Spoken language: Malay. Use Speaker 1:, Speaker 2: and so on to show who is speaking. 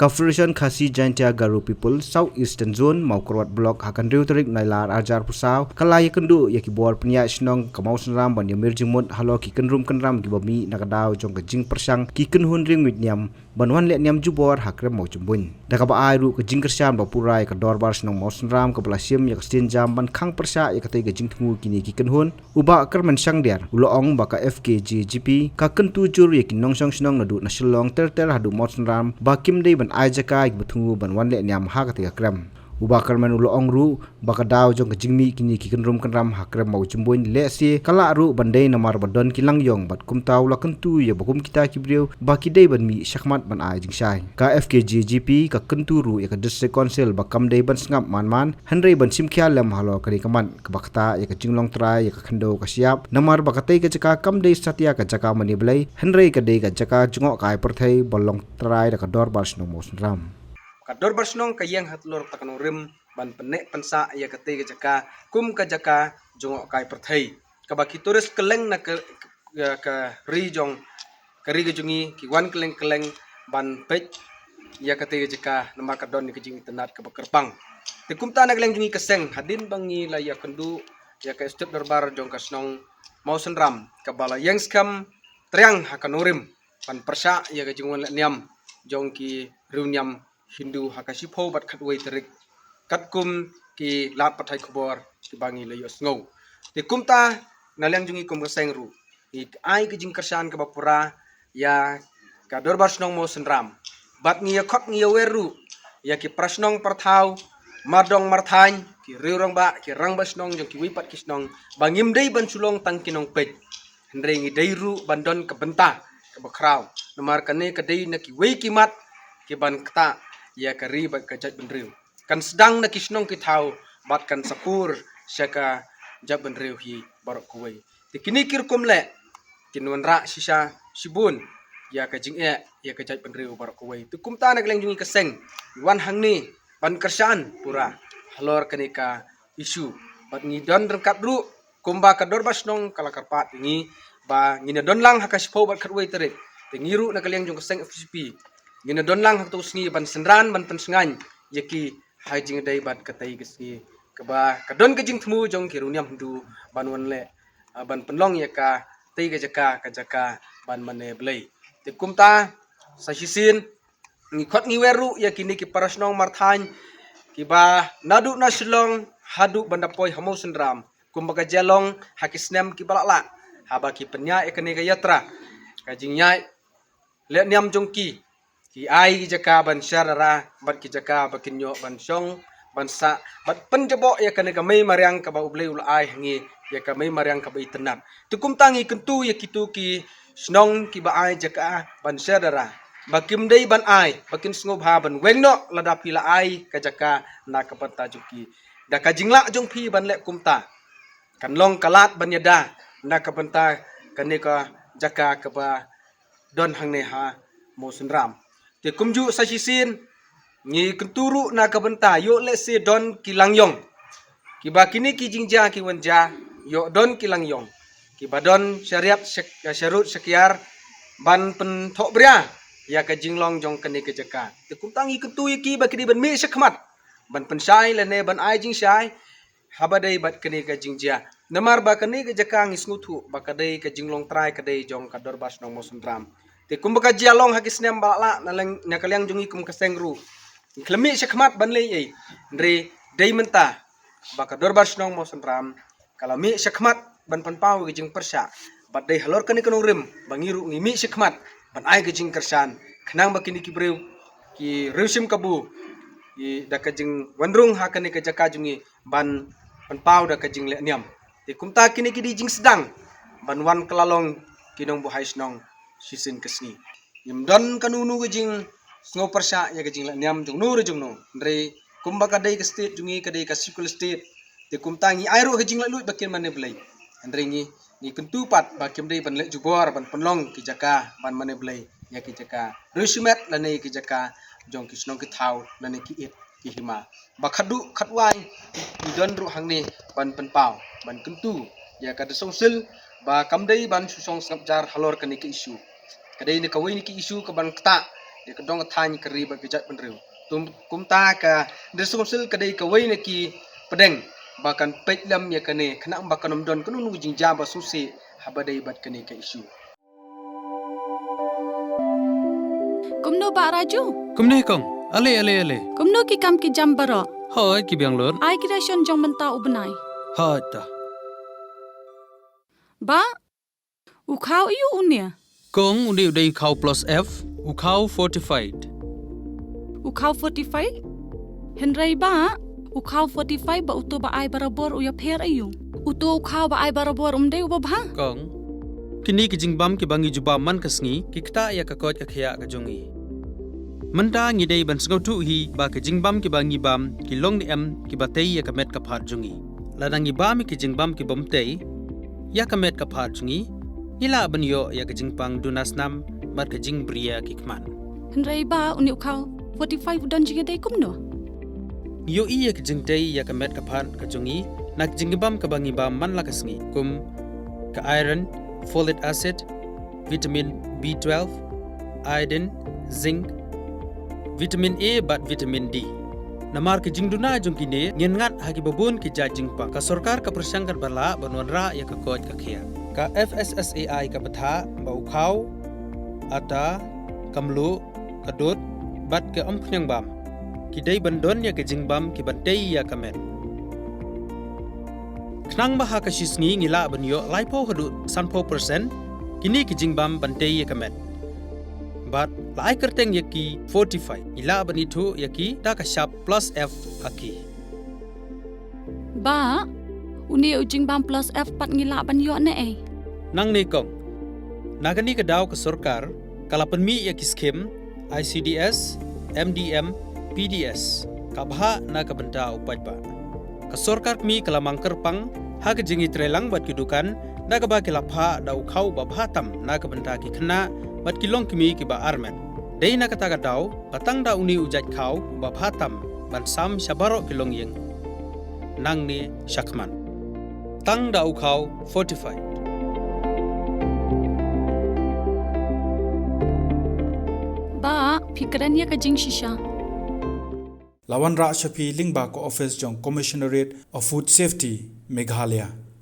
Speaker 1: Federation Khasi Jaintia Garu People South Eastern Zone Maukrot Block Hakan Riutarik Nailar Ajar Pusau Kalaya Kendu Yaki Bor Penya Snong Kamau Senram Ban Yamir Jimut Halo Ki Kenrum Kenram Ki Bami Nakadau Jong Kejing Persang Ki Kenhun Ring Wit Nyam Banwan Let Nyam Jubor Hakrem Mau Jumbun Dakaba Airu Kejing Kersian Bapurai Kador Bar Snong Mau Senram Kepelasim Yak Stin Jam Ban Kang Persa Yak Katai Kejing Temu Kini Ki Kenhun Uba Kerman Sang Der Uloong Baka FKGGP Ka Kentu Jur Yaki Nongsong Snong Nadu Nasilong Tertel Hadu Mau Senram Bakim Dei Ban Ajaka Betungu Ban Wan Let Nyam Ha Katai Krem Uba Kerman Uloong Ru Baka Dau Jong Kejingmi Kini Ki Kenrum Kenram Hakrem Mau Jumbun Lesi Kala Ru Bandai Namar Badon Kilang Yong Bat Kumtau La Kentu Ya Bakum Kita Kibriu Baki Dei Ban Mi Syakmat Ban Ai Jing Sai Ka FKGGP Ka Kentu Ru Ya Ka District Council Bakam Dei Ban Sngap Man Henry Ban Simkia Lem Halo Kari Kaman Ka Bakta Ya Ka Jinglong Trai Ya Ka Khendo Ka Siap Namar Bakatai Ka Jaka Kam Dei Satya Ka Jaka Mani Blai Henry Ka Dei Ka Jaka Jungok Kai Perthai Bolong Trai Da Ka Dor Bar Snong Mo Senram
Speaker 2: Kador Barsnong kayang hatlor takanong rim ban penek pensa ya kate ke jaka kum ka jaka jongok kai perthai kabaki turis keleng na ke ri jong kari ke jungi ki wan keleng ban pej ya kate ke jaka nama kadon ni ke jing tenat ke bekerpang te kum ta na keleng jungi keseng hadin bangi la ya kendu ya ke step darbar jong kasnong mau senram kabala yang skam triang hakanurim ban persa ya ke jingon niam jong ki riunyam Hindu hakasipo bat katway terik katkum ki lat patai kubor ki bangi layos ngau ti kumta nalyang jungi kum kaseng ru ki ai ki jing kersan ka bapura ya ka dorbar snong mo senram bat ngi khot ngi weru ya ki prasnong perthau mardong marthain ki riurang ba ki rang basnong jong ki wipat ki snong bangim dei ban sulong tang kinong pej hendrei ngi deiru bandon ka benta ka bakrau namar kane ka dei na ki wei kimat ki ban kta ya kari bat kajat benriu kan sedang na kisnong kitau bat kan sapur syaka jab benriu hi barok kuwei tikini kirkum le kinwan ra sisa sibun ya kajing ya kajat benriu barok kuwei tukum ta na gleng jungi keseng wan hangni ban kersan pura halor kanika isu bat ngidon rengkat ru kumba kador basnong kala karpat ini ba ngina don lang hakaspo bat katwei terik tingiru na kaleng jung keseng FCP Gina don lang hakto sngi ban senran ban pensengan yaki hajing dai bat katai gesni keba kadon kejing temu jong kiruniam hindu ban wanle ban penlong yaka tai ka jaka ban mane blai te kumta sa sisin ngi khot ngi weru yaki ni ki parasnong marthan kiba nadu naslong hadu bandapoi hamo senram kumbaga jalong hakisnem ki balala haba ki penya ekene ka yatra kajing nyai le niam jongki ki ai jaka ban syarara bat ki jaka bakinyo ban syong bansa bat penjebo ya kana kamay mariang ka ba ublay ulay ngi ya kamay mariang ka ba itenat tukum tangi kentu ya kitu ki snong ki ba ai jaka ban syarara bakim dei ban ai bakin sngob ha ban wengno ladapi la ai ka jaka na ka panta juki da ka jingla jong phi ban le kumta kan long kalat ban yada na ka panta kanika jaka ka ba don hangne ha mo sunram te kumju sa sisin ngi kenturu na kabenta yo le se don kilangyong kiba kini ki jingja ki wanja yo don kilangyong kiba don syariat syarut sekiar ban pen thok bria ya ka jinglong jong kene ke jaka te kumtangi kentu ki ba kini ban mi sekmat ban pensai le ne ban ai jing sai habadai bat kene ke jingja namar ba kene ke jaka ngi snguthu ba kadai ke jinglong trai kadai jong kador bas nong mo sundram te kumbaka jialong hakisnem bala na kalyang jungi kum kasengru klemi sekmat banle ei ndre dei menta baka dorbas nong mo senram kalami sekmat ban panpau gijing persa bat dei halor kani kanong rim bangiru ngimi sekmat ban ai gijing kersan kenang bakini kibreu ki rusim kabu ki dakajing wandrung hakani ka jaka jungi ban panpau dakajing le niam te kumta kini kidi jing sedang ban wan kelalong kinong bu haisnong sisin kesni yimdon kanunu gejing sngo persa ya gejing la niam jong nur jong no ndre kumba kadai ke state jungi kadai ka sikul state te kumtangi airu gejing la lut bakin mane blai ndre ni kentu pat bakim dei ban le jubor ban penlong ki jaka ban mane blai ya ki jaka rusimet la nei ki jaka jong ki snong ki thau la nei ki it ki hima bakhadu khatwai ni don ru hangni ban penpau ban kentu ya ka de songsil ba kamdei ban susong snapjar halor kani ki isu kadai ni kawai ni ki isu ka ban kta dia kedong thany keri ba kejat penriu kum ta ka desumsil kadai ka wei neki pedeng bahkan pejlam ya kane kena bakan don kanu nu jingja ba susi habadai bat kane ka isu
Speaker 3: Kumno ba Raju?
Speaker 4: Kumne kong, ale.
Speaker 3: Kumno ki kam ki jam baro.
Speaker 4: Hai ki biang lor.
Speaker 3: Ai kira shon jong menta ubnai.
Speaker 4: Hai ta.
Speaker 3: Ba? Ukau iu unia.
Speaker 4: Kong undi udai kau plus F, ukau fortified.
Speaker 3: Ukau 45? Henry ba? Ukau 45 ba uto ba ai barabor uya pher ayu. Uto ukau ba ai barabor umdai uba ba?
Speaker 4: Kong, kini ki jingbam ki bangi juba man kasngi, ki kta ya ka kot ka khia ka jongi. Menta ngi dei ban sngau tu hi ba ki jingbam ki bangi bam ki long ni em ki batei ya ka met ka phat jongi. Ladangi bam ki jingbam ki bom tei ya ka met ka phat jongi. Ila ban yo ya ka jingpang dunas nam mat ka jing bria ki kman.
Speaker 3: Henry ba uni ukau 45 udan jinga dai kumno.
Speaker 4: Yo iya ka jingtei ya ka met ka phat ka jongi nak jingbam ka bangi bam man la kasngi kum ka iron, folic acid, vitamin B12, iodine, zinc, vitamin A bat vitamin D. Namar ke jingduna jungkine ngen ngat hagi babun ki jajingpa ka sorkar ka persangkat bala banwanra ya ka koj ka khia. Ka FSSAI ka batha bau khau ata kamlu kadut bat ke ompnyang bam. Ki dei bandon ya ke jingbam ki batei ya kamet. Knang baha ka shisngi ngila banyo laipo hadu sanpo persen kini ki jingbam bantei ya kamet. But lai kerteng yaki 45 ila banitu yaki ta ka sharp plus F haki.
Speaker 3: Ba? Uni ujing bam plus F pat ngila ban yo ne eh.
Speaker 4: Nang ni kong. Nagani ka daw ka sorkar kalapan mi yaki skim ICDS, MDM, PDS kabha na ka banta upaj ba. Ka sorkar mi kalamang kerpang ha ka jingi trelang bat kidukan na ka ba kilapha daw khau ba bhatam na ka banta ki khna bat kilong kimi ki ba armen. Dei na kata daw patang da uni ujat khau ba bhatam ban sam shabaro kilong yeng. Nang ni shakman. Tang da khau 45.
Speaker 3: Ba, fikran ya ka jing shisha.
Speaker 5: Lawan Ra Shafi Lingba ko office jong Commissionerate of Food Safety Meghalaya.